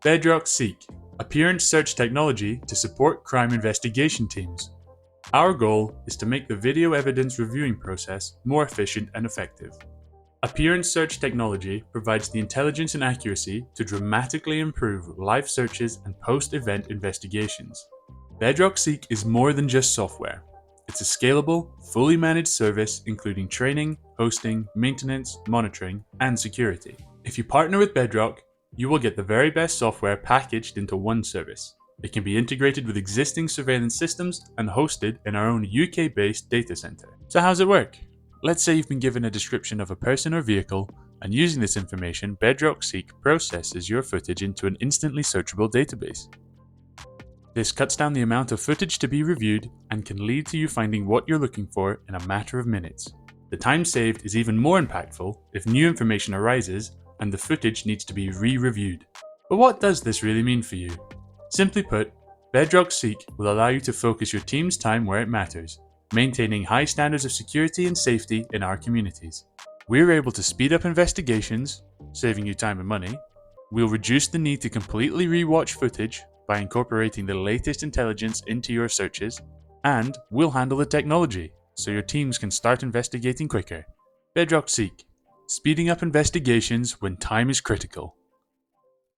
Bedroq Seek, appearance search technology to support crime investigation teams. Our goal is to make the video evidence reviewing process more efficient and effective. Appearance search technology provides the intelligence and accuracy to dramatically improve live searches and post-event investigations. Bedroq Seek is more than just software. It's a scalable, fully managed service including training, hosting, maintenance, monitoring, and security. If you partner with Bedroq, you will get the very best software packaged into one service. It can be integrated with existing surveillance systems and hosted in our own UK-based data center. So how's it work? Let's say you've been given a description of a person or vehicle, and using this information, Bedroq Seek processes your footage into an instantly searchable database. This cuts down the amount of footage to be reviewed and can lead to you finding what you're looking for in a matter of minutes. The time saved is even more impactful if new information arises and the footage needs to be re-reviewed. But what does this really mean for you? Simply put, Bedroq Seek will allow you to focus your team's time where it matters, maintaining high standards of security and safety in our communities. We're able to speed up investigations, saving you time and money. We'll reduce the need to completely re-watch footage by incorporating the latest intelligence into your searches, and we'll handle the technology so your teams can start investigating quicker. Bedroq Seek, speeding up investigations when time is critical.